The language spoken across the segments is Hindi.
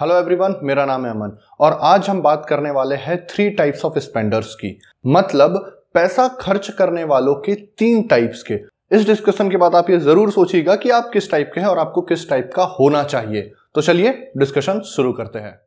हेलो एवरीवन, मेरा नाम है अमन और आज हम बात करने वाले हैं 3 टाइप्स ऑफ स्पेंडर्स की। मतलब पैसा खर्च करने वालों के 3 टाइप्स के। इस डिस्कशन के बाद आप ये जरूर सोचिएगा कि आप किस टाइप के हैं और आपको किस टाइप का होना चाहिए। तो चलिए डिस्कशन शुरू करते हैं।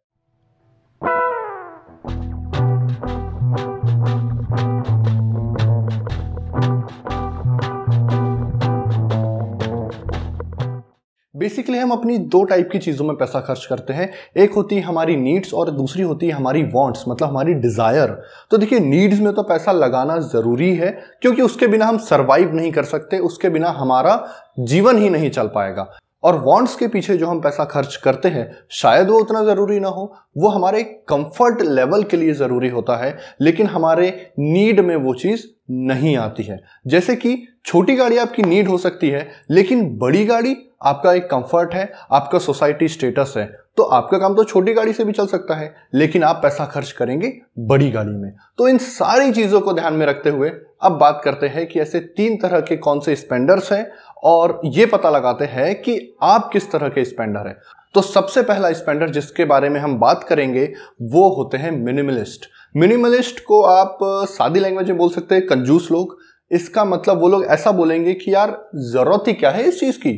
बेसिकली हम अपनी 2 टाइप की चीज़ों में पैसा खर्च करते हैं। एक होती है हमारी नीड्स और दूसरी होती है हमारी वांट्स, मतलब हमारी डिज़ायर। तो देखिए, नीड्स में तो पैसा लगाना ज़रूरी है क्योंकि उसके बिना हम सर्वाइव नहीं कर सकते, उसके बिना हमारा जीवन ही नहीं चल पाएगा। और वांट्स के पीछे जो हम पैसा खर्च करते हैं शायद वो उतना ज़रूरी ना हो, वो हमारे कंफर्ट लेवल के लिए ज़रूरी होता है, लेकिन हमारे नीड में वो चीज़ नहीं आती है। जैसे कि छोटी गाड़ी आपकी नीड हो सकती है, लेकिन बड़ी गाड़ी आपका एक कंफर्ट है, आपका सोसाइटी स्टेटस है। तो आपका काम तो छोटी गाड़ी से भी चल सकता है, लेकिन आप पैसा खर्च करेंगे बड़ी गाड़ी में। तो इन सारी चीज़ों को ध्यान में रखते हुए अब बात करते हैं कि ऐसे 3 तरह के कौन से स्पेंडर्स हैं और ये पता लगाते हैं कि आप किस तरह के स्पेंडर हैं। तो सबसे पहला स्पेंडर जिसके बारे में हम बात करेंगे वो होते हैं मिनिमलिस्ट। मिनिमलिस्ट को आप सादी लैंग्वेज में बोल सकते हैं कंजूस लोग। इसका मतलब वो लोग ऐसा बोलेंगे कि यार जरूरत ही क्या है इस चीज़ की।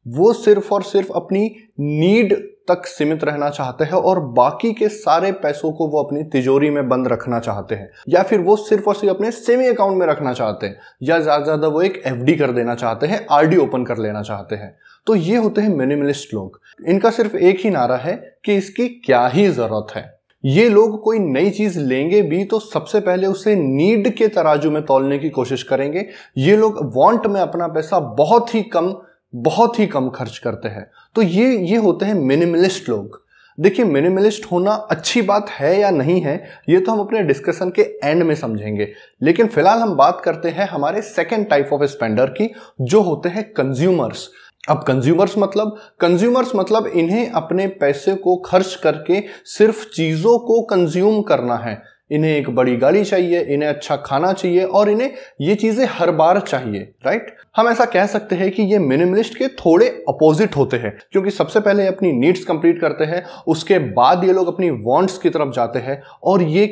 वो सिर्फ और सिर्फ अपनी नीड तक सीमित रहना चाहते हैं और बाकी के सारे पैसों को वो अपनी तिजोरी में बंद रखना चाहते हैं, या फिर वो सिर्फ और सिर्फ अपने सेविंग अकाउंट में रखना चाहते हैं, या ज़्यादा ज़्यादा वो एक एफडी कर देना चाहते हैं, आरडी ओपन कर लेना चाहते हैं। तो ये होते हैं मिनिमलिस्ट लोग। इनका सिर्फ एक ही नारा है कि इसकी क्या ही ज़रूरत है। ये लोग कोई नई चीज लेंगे भी तो सबसे पहले उसे नीड के तराजू में तौलने की कोशिश करेंगे। ये लोग वांट में अपना पैसा बहुत ही कम खर्च करते हैं। तो ये होते हैं मिनिमलिस्ट लोग। देखिए, मिनिमलिस्ट होना अच्छी बात है या नहीं है ये तो हम अपने डिस्कशन के एंड में समझेंगे, लेकिन फिलहाल हम बात करते हैं हमारे सेकेंड टाइप ऑफ स्पेंडर की, जो होते हैं कंज्यूमर्स। अब कंज्यूमर्स मतलब इन्हें अपने पैसे को खर्च करके सिर्फ चीज़ों को कंज्यूम करना है। इन्हें एक बड़ी गाड़ी चाहिए, इन्हें अच्छा खाना चाहिए और इन्हें ये चीज़ें हर बार चाहिए, राइट। हम ऐसा कह सकते हैं कि ये मिनिमलिस्ट के थोड़े अपोजिट होते हैं, क्योंकि सबसे पहले ये अपनी नीड्स कंप्लीट करते हैं, उसके बाद ये लोग अपनी वांट्स की तरफ जाते हैं और ये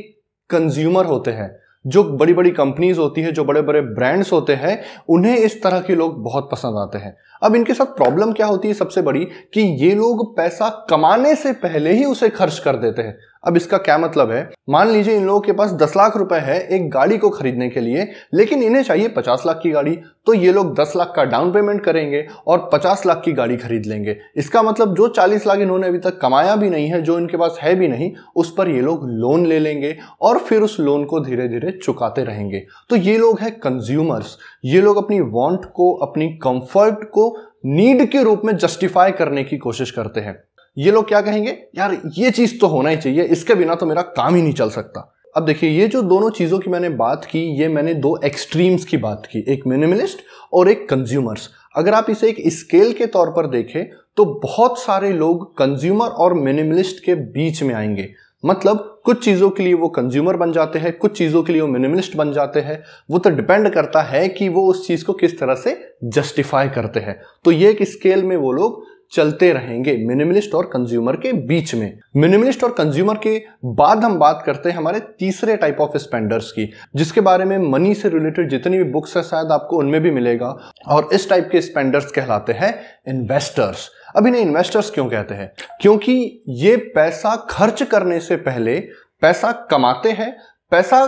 कंज्यूमर होते हैं। जो बड़ी बड़ी कंपनीज होती है, जो बड़े बड़े ब्रांड्स होते हैं, उन्हें इस तरह के लोग बहुत पसंद आते हैं। अब इनके साथ प्रॉब्लम क्या होती है सबसे बड़ी, कि ये लोग पैसा कमाने से पहले ही उसे खर्च कर देते हैं। अब इसका क्या मतलब है, मान लीजिए इन लोगों के पास 10 लाख रुपए है एक गाड़ी को खरीदने के लिए, लेकिन इन्हें चाहिए 50 लाख की गाड़ी। तो ये लोग 10 लाख का डाउन पेमेंट करेंगे और 50 लाख की गाड़ी खरीद लेंगे। इसका मतलब जो 40 लाख इन्होंने अभी तक कमाया भी नहीं है, जो इनके पास है भी नहीं, उस पर ये लोग लोन ले लेंगे और फिर उस लोन को धीरे धीरे चुकाते रहेंगे। तो ये लोग हैं कंज्यूमर्स। ये लोग अपनी वांट को, अपनी कंफर्ट को नीड के रूप में जस्टिफाई करने की कोशिश करते हैं। ये लोग क्या कहेंगे, यार ये चीज तो होना ही चाहिए, इसके बिना तो मेरा काम ही नहीं चल सकता। अब देखिए, ये जो दोनों चीजों की मैंने बात की, ये मैंने 2 एक्सट्रीम्स की बात की, एक मिनिमलिस्ट और एक कंज्यूमर्स। अगर आप इसे एक स्केल के तौर पर देखें तो बहुत सारे लोग कंज्यूमर और मिनिमलिस्ट के बीच में आएंगे। मतलब कुछ चीज़ों के लिए वो कंज्यूमर बन जाते हैं, कुछ चीज़ों के लिए वो मिनिमलिस्ट बन जाते हैं। वो तो डिपेंड करता है कि वो उस चीज़ को किस तरह से जस्टिफाई करते हैं। तो ये एक स्केल में वो लोग चलते रहेंगे मिनिमलिस्ट और कंज्यूमर के बीच में। मिनिमलिस्ट और कंज्यूमर के बाद हम बात करते हैं हमारे तीसरे टाइप ऑफ स्पेंडर्स की, जिसके बारे में मनी से रिलेटेड जितनी भी बुक्स है शायद आपको उनमें भी मिलेगा। और इस टाइप के स्पेंडर्स कहलाते हैं इन्वेस्टर्स। अब इन्हें इन्वेस्टर्स क्यों कहते हैं? क्योंकि ये पैसा खर्च करने से पहले पैसा कमाते हैं। पैसा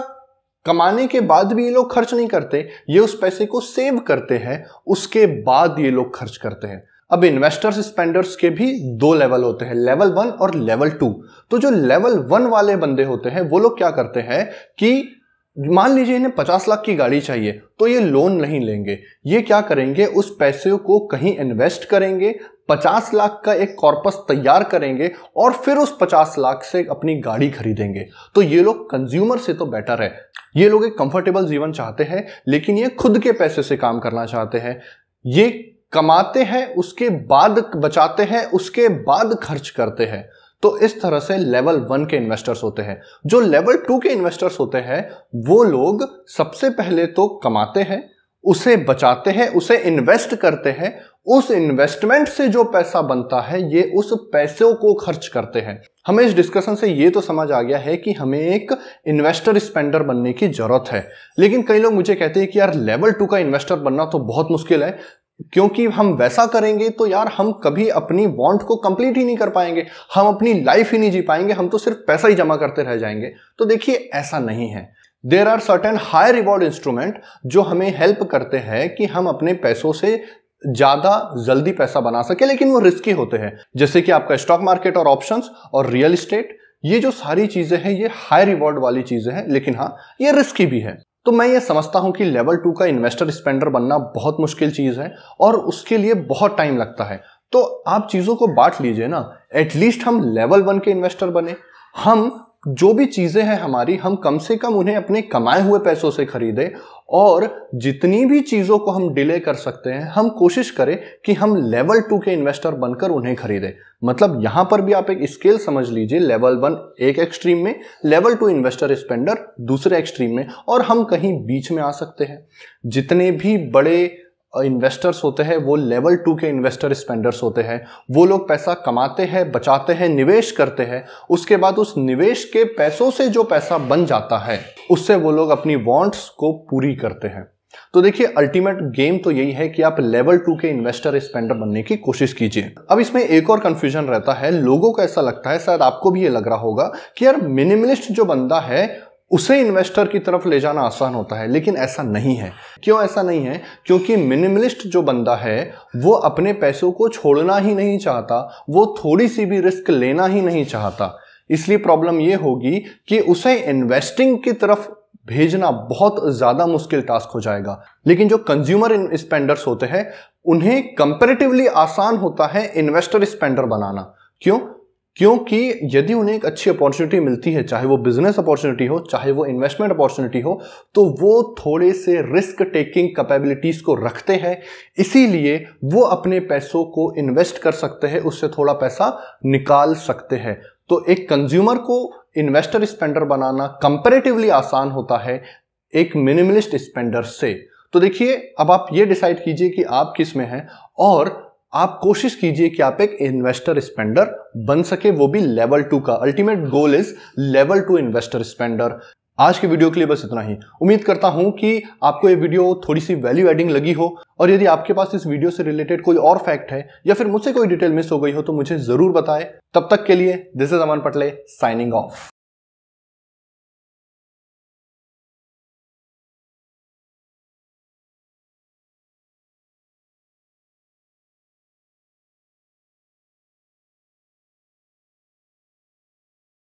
कमाने के बाद भी ये लोग खर्च नहीं करते, ये उस पैसे को सेव करते हैं, उसके बाद ये लोग खर्च करते हैं। अब इन्वेस्टर्स स्पेंडर्स के भी 2 लेवल होते हैं, लेवल 1 और लेवल 2। तो जो लेवल 1 वाले बंदे होते हैं वो लोग क्या करते हैं कि मान लीजिए इन्हें 50 लाख की गाड़ी चाहिए, तो ये लोन नहीं लेंगे। ये क्या करेंगे, उस पैसे को कहीं इन्वेस्ट करेंगे, 50 लाख का एक कॉर्पस तैयार करेंगे और फिर उस 50 लाख से अपनी गाड़ी खरीदेंगे। तो ये लोग कंज्यूमर से तो बेटर है। ये लोग एक कंफर्टेबल जीवन चाहते हैं, लेकिन ये खुद के पैसे से काम करना चाहते हैं। ये कमाते हैं, उसके बाद बचाते हैं, उसके बाद खर्च करते हैं। तो इस तरह से लेवल 1 के इन्वेस्टर्स होते हैं। जो लेवल 2 के इन्वेस्टर्स होते हैं वो लोग सबसे पहले तो कमाते हैं, उसे बचाते हैं, उसे इन्वेस्ट करते हैं, उस इन्वेस्टमेंट से जो पैसा बनता है ये उस पैसों को खर्च करते हैं। हमें इस डिस्कशन से ये तो समझ आ गया है कि हमें एक इन्वेस्टर स्पेंडर बनने की जरूरत है। लेकिन कई लोग मुझे कहते हैं कि यार लेवल 2 का इन्वेस्टर बनना तो बहुत मुश्किल है, क्योंकि हम वैसा करेंगे तो यार हम कभी अपनी वांट को कंप्लीट ही नहीं कर पाएंगे, हम अपनी लाइफ ही नहीं जी पाएंगे, हम तो सिर्फ पैसा ही जमा करते रह जाएंगे। तो देखिए ऐसा नहीं है। There are certain high reward instrument जो हमें हेल्प करते हैं कि हम अपने पैसों से ज्यादा जल्दी पैसा बना सके, लेकिन वो रिस्की होते हैं। जैसे कि आपका स्टॉक मार्केट और ऑप्शंस और रियल एस्टेट, ये जो सारी चीजें हैं ये हाई रिवॉर्ड वाली चीजें हैं, लेकिन हाँ ये रिस्की भी है। तो मैं ये समझता हूं कि लेवल 2 का इन्वेस्टर स्पेंडर बनना बहुत मुश्किल चीज है और उसके लिए बहुत टाइम लगता है। तो आप चीजों को बांट लीजिए ना, एटलीस्ट हम लेवल 1 के इन्वेस्टर बने। हम जो भी चीजें हैं हमारी, हम कम से कम उन्हें अपने कमाए हुए पैसों से खरीदें, और जितनी भी चीजों को हम डिले कर सकते हैं हम कोशिश करें कि हम लेवल 2 के इन्वेस्टर बनकर उन्हें खरीदें। मतलब यहां पर भी आप एक स्केल समझ लीजिए, लेवल 1 एक एक्सट्रीम में, लेवल 2 इन्वेस्टर स्पेंडर दूसरे एक्सट्रीम में, और हम कहीं बीच में आ सकते हैं। जितने भी बड़े इन्वेस्टर्स होते हैं वो लेवल 2 के इन्वेस्टर स्पेंडर्स होते हैं। वो लोग पैसा कमाते हैं, बचाते हैं, निवेश करते हैं, उसके बाद उस निवेश के पैसों से जो पैसा बन जाता है उससे वो लोग अपनी वांट्स को पूरी करते हैं। तो देखिए अल्टीमेट गेम तो यही है कि आप लेवल 2 के इन्वेस्टर स्पेंडर बनने की कोशिश कीजिए। अब इसमें एक और कंफ्यूजन रहता है, लोगों को ऐसा लगता है, शायद आपको भी ये लग रहा होगा कि यार मिनिमलिस्ट जो बंदा है उसे इन्वेस्टर की तरफ ले जाना आसान होता है, लेकिन ऐसा नहीं है। क्यों ऐसा नहीं है? क्योंकि मिनिमलिस्ट जो बंदा है वो अपने पैसों को छोड़ना ही नहीं चाहता, वो थोड़ी सी भी रिस्क लेना ही नहीं चाहता। इसलिए प्रॉब्लम ये होगी कि उसे इन्वेस्टिंग की तरफ भेजना बहुत ज्यादा मुश्किल टास्क हो जाएगा। लेकिन जो कंज्यूमर स्पेंडर्स होते हैं उन्हें कंपैरेटिवली आसान होता है इन्वेस्टर स्पेंडर बनाना। क्यों? क्योंकि यदि उन्हें एक अच्छी अपॉर्चुनिटी मिलती है, चाहे वो बिजनेस अपॉर्चुनिटी हो, चाहे वो इन्वेस्टमेंट अपॉर्चुनिटी हो, तो वो थोड़े से रिस्क टेकिंग कैपेबिलिटीज को रखते हैं, इसीलिए वो अपने पैसों को इन्वेस्ट कर सकते हैं, उससे थोड़ा पैसा निकाल सकते हैं। तो एक कंज्यूमर को इन्वेस्टर स्पेंडर बनाना कंपैरेटिवली आसान होता है एक मिनिमलिस्ट स्पेंडर से। तो देखिए अब आप ये डिसाइड कीजिए कि आप किस में हैं, और आप कोशिश कीजिए कि आप एक इन्वेस्टर स्पेंडर बन सके, वो भी लेवल 2 का। Ultimate goal is level 2 investor spender. आज की वीडियो के लिए बस इतना ही। उम्मीद करता हूं कि आपको ये वीडियो थोड़ी सी वैल्यू एडिंग लगी हो, और यदि आपके पास इस वीडियो से रिलेटेड कोई और फैक्ट है या फिर मुझसे कोई डिटेल मिस हो गई हो तो मुझे जरूर बताएं। तब तक के लिए this is Aman Patle signing off.